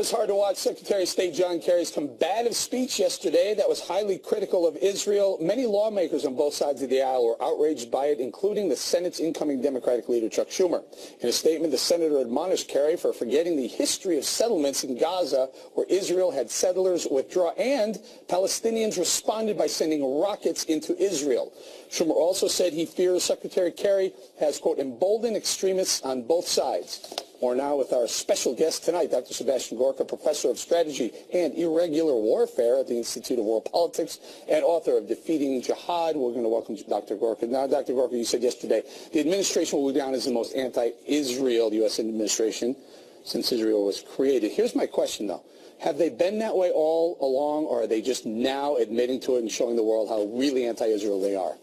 was hard to watch Secretary of State John Kerry's combative speech yesterday that was highly critical of Israel. Many lawmakers on both sides of the aisle were outraged by it, including the Senate's incoming Democratic leader, Chuck Schumer. In a statement, the senator admonished Kerry for forgetting the history of settlements in Gaza, where Israel had settlers withdraw, and Palestinians responded by sending rockets into Israel. Schumer also said he fears Secretary Kerry has, quote, emboldened extremists on both sides. More now with our special guest tonight, Dr. Sebastian Gorka, professor of strategy and irregular warfare at the Institute of World Politics and author of Defeating Jihad. We're going to welcome Dr. Gorka. Now, Dr. Gorka, you said yesterday the administration will go down as the most anti-Israel U.S. administration since Israel was created. Here's my question, though. Have they been that way all along, or are they just now admitting to it and showing the world how really anti-Israel they are?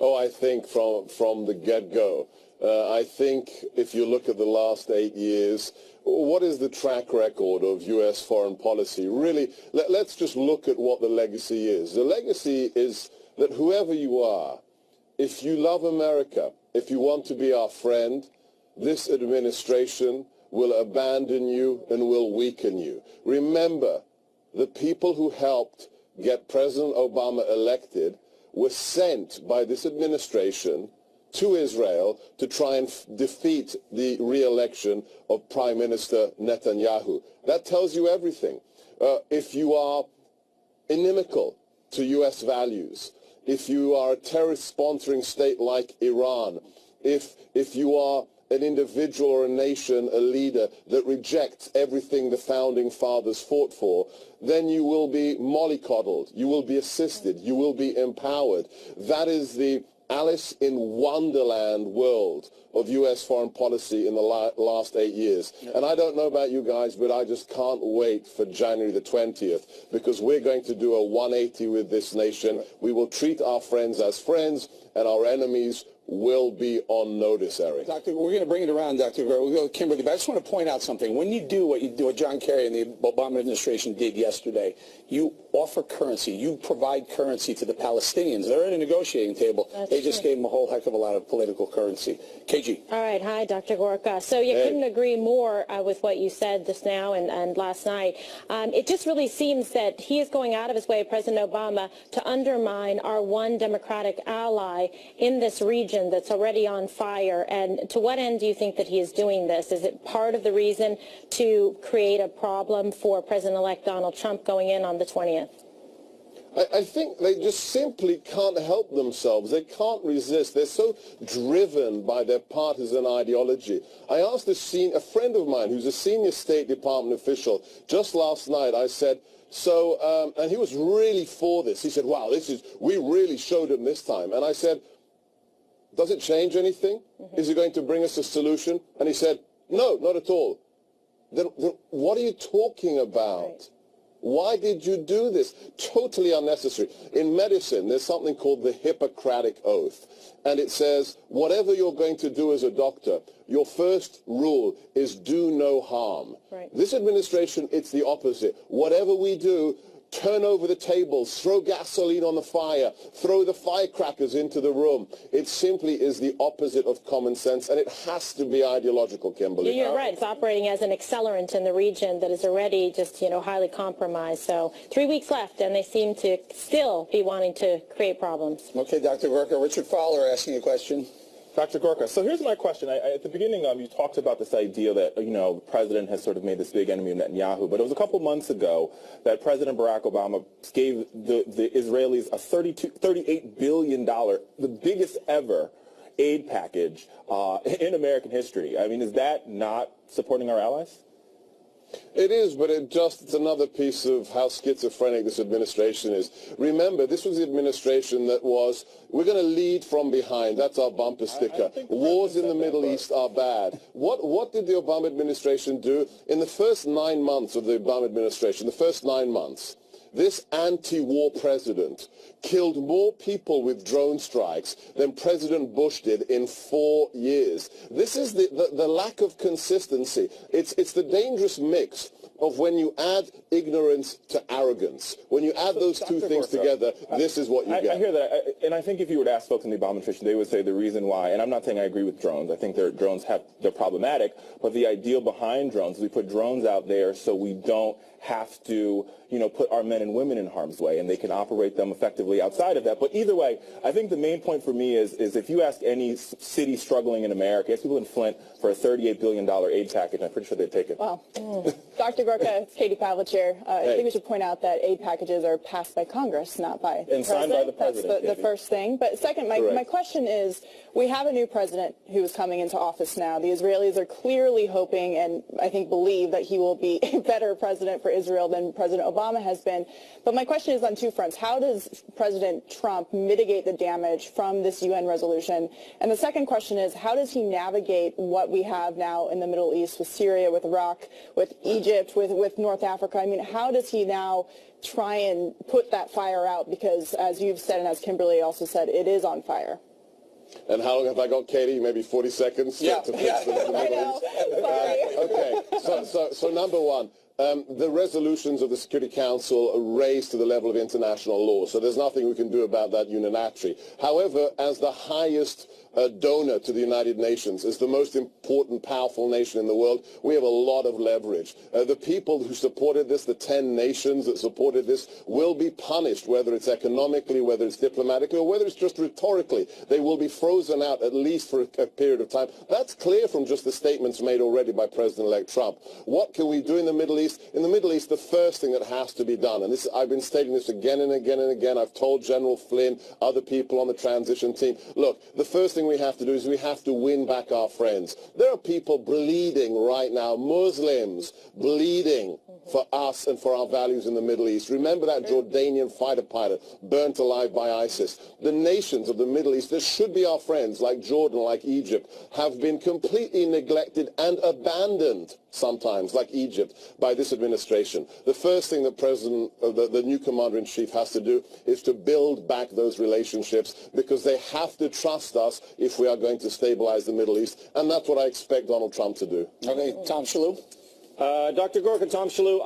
Oh, I think from the get-go. I think if you look at the last 8 years, what is the track record of U.S. foreign policy? Really, let's just look at what the legacy is. The legacy is that whoever you are, if you love America, if you want to be our friend, this administration will abandon you and will weaken you. Remember, the people who helped get President Obama elected were sent by this administration to Israel to try and defeat the re-election of Prime Minister Netanyahu. That tells you everything. If you are inimical to U.S. values, if you are a terrorist-sponsoring state like Iran, if you are an individual or a nation, a leader that rejects everything the founding fathers fought for, then you will be mollycoddled, you will be assisted, you will be empowered. That is the Alice in Wonderland world of U.S. foreign policy in the last 8 years. And I don't know about you guys, but I just can't wait for January the 20th, because we're going to do a 180 with this nation. We will treat our friends as friends, and our enemies will be on notice, Eric. Doctor, we're going to bring it around, Dr. Gorka. We'll go to Kimberly, but I just want to point out something. When you do what John Kerry and the Obama administration did yesterday, you offer currency. You provide currency to the Palestinians. They're at a negotiating table. They just gave them a whole heck of a lot of political currency. KG. All right. Hi, Dr. Gorka. So you couldn't agree more with what you said just now and last night. It just really seems that he is going out of his way, President Obama, to undermine our one democratic ally in this region that's already on fire. And to what end do you think that he is doing this? Is it part of the reason to create a problem for President-elect Donald Trump going in on the 20th? I think they just simply can't help themselves. They can't resist. They're so driven by their partisan ideology. I asked a friend of mine who's a senior State Department official just last night, I said, so, and he was really for this. He said, wow, we really showed him this time. And I said, does it change anything? Is it going to bring us a solution? And he said, no, not at all. Then what are you talking about? Right. Why did you do this? Totally unnecessary. In medicine, there's something called the Hippocratic Oath. And it says, whatever you're going to do as a doctor, your first rule is do no harm. Right. This administration, it's the opposite. Whatever we do, turn over the tables, throw gasoline on the fire, throw the firecrackers into the room. It simply is the opposite of common sense, and it has to be ideological, Kimberly. You're right. It's operating as an accelerant in the region that is already just, highly compromised. So 3 weeks left, and they seem to still be wanting to create problems. Okay, Dr. Gorka. Richard Fowler asking a question. Dr. Gorka, so here's my question. At the beginning, you talked about this idea that, the president has sort of made this big enemy of Netanyahu, but it was a couple months ago that President Barack Obama gave the Israelis a $38 billion, the biggest ever aid package in American history. I mean, is that not supporting our allies? It is, but it's another piece of how schizophrenic this administration is. Remember, this was the administration that was, we're going to lead from behind. That's our bumper sticker. Wars in the Middle East are bad. What did the Obama administration do? In the first 9 months of the Obama administration, the first 9 months, this anti-war president killed more people with drone strikes than President Bush did in 4 years. This is the lack of consistency. It's the dangerous mix of when you add ignorance to arrogance. When you add those two things together, this is what you get. I hear that, and I think if you were to ask folks in the Obama administration, they would say the reason why, and I'm not saying I agree with drones. I think drones they're problematic, but the ideal behind drones is we put drones out there so we don't have to, put our men and women in harm's way, and they can operate them effectively outside of that. But either way, I think the main point for me is if you ask any city struggling in America, ask people in Flint for a $38 billion aid package, I'm pretty sure they'd take it. Wow. Dr. Gorka, Katie Pavlich here. I think we should point out that aid packages are passed by Congress, not by the and signed by the president. That's the first thing. But second, my question is, we have a new president who is coming into office now. The Israelis are clearly hoping and I think believe that he will be a better president for Israel than President Obama has been. But my question is on two fronts. How does President Trump mitigate the damage from this UN resolution? And the second question is, how does he navigate what we have now in the Middle East with Syria, with Iraq, with Egypt, with North Africa? I mean, how does he now try and put that fire out? Because as you've said and as Kimberly also said, it is on fire. And how long have I got, Katie? Maybe 40 seconds to fix the I know. Sorry. Okay. So number one, the resolutions of the Security Council are raised to the level of international law, so there's nothing we can do about that unilaterally. However, as the highest donor to the United Nations, as the most important, powerful nation in the world, we have a lot of leverage. The people who supported this, the 10 nations that supported this, will be punished, whether it's economically, whether it's diplomatically, or whether it's just rhetorically. They will be frozen out at least for a period of time. That's clear from just the statements made already by President-elect Trump. What can we do in the Middle East? In the Middle East, the first thing that has to be done, and I've been stating this again and again and again, I've told General Flynn, other people on the transition team, look, the first thing we have to do is we have to win back our friends. There are people bleeding right now, Muslims bleeding for us and for our values in the Middle East. Remember that Jordanian fighter pilot burnt alive by ISIS. The nations of the Middle East that should be our friends, like Jordan, like Egypt, have been completely neglected and abandoned sometimes, like Egypt, by this administration. The first thing that the new commander-in-chief has to do is to build back those relationships, because they have to trust us if we are going to stabilize the Middle East, and that's what I expect Donald Trump to do. Okay, Tom Shalhoub. Dr. Gorka, Tom Shalhoub,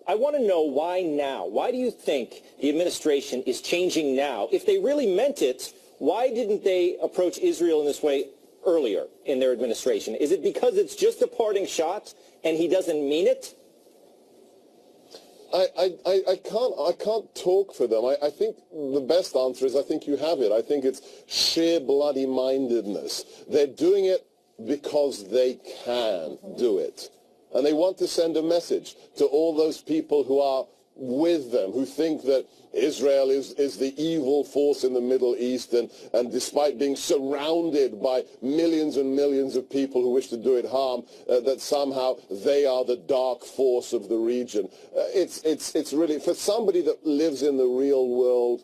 I want to know why now? Why do you think the administration is changing now? If they really meant it, why didn't they approach Israel in this way earlier in their administration? Is it because it's just a parting shot and he doesn't mean it? I can't talk for them. I think the best answer is I think you have it. I think it's sheer bloody-mindedness. They're doing it because they can do it. And they want to send a message to all those people who are with them, who think that Israel is the evil force in the Middle East, and despite being surrounded by millions and millions of people who wish to do it harm, that somehow they are the dark force of the region. It's really, for somebody that lives in the real world,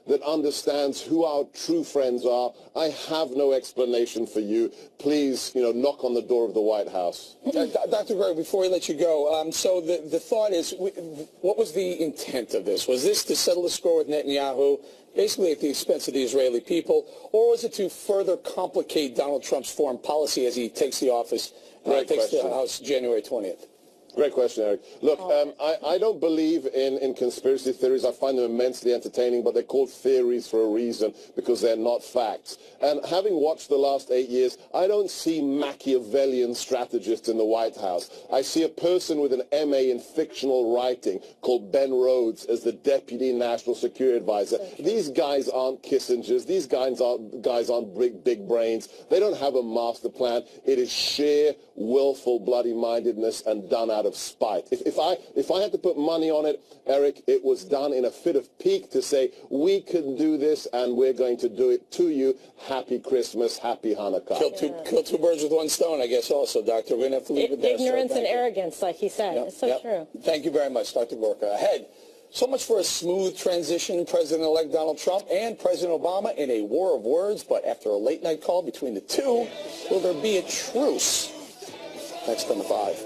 that understands who our true friends are, I have no explanation for you. Please, knock on the door of the White House. Dr. Gorka, before we let you go, so the thought is, what was the intent of this? Was this to settle the score with Netanyahu, basically at the expense of the Israeli people, or was it to further complicate Donald Trump's foreign policy as he takes the office, takes the House January 20th? Great question, Eric. Look, I don't believe in conspiracy theories. I find them immensely entertaining, but they're called theories for a reason, because they're not facts. And having watched the last 8 years, I don't see Machiavellian strategists in the White House. I see a person with an MA in fictional writing called Ben Rhodes as the Deputy National Security Advisor. These guys aren't Kissingers. These guys aren't big brains. They don't have a master plan. It is sheer, willful, bloody-mindedness and done out of spite. If I had to put money on it, Eric, it was done in a fit of pique to say, we can do this and we're going to do it to you. Happy Christmas, happy Hanukkah. Kill two birds with one stone, I guess, also, Doctor. We're going to have to leave it there. Ignorance and arrogance, like he said. It's so true. Thank you very much, Dr. Gorka. Ahead, so much for a smooth transition, President-elect Donald Trump and President Obama in a war of words, but after a late-night call between the two, will there be a truce? Next on The Five.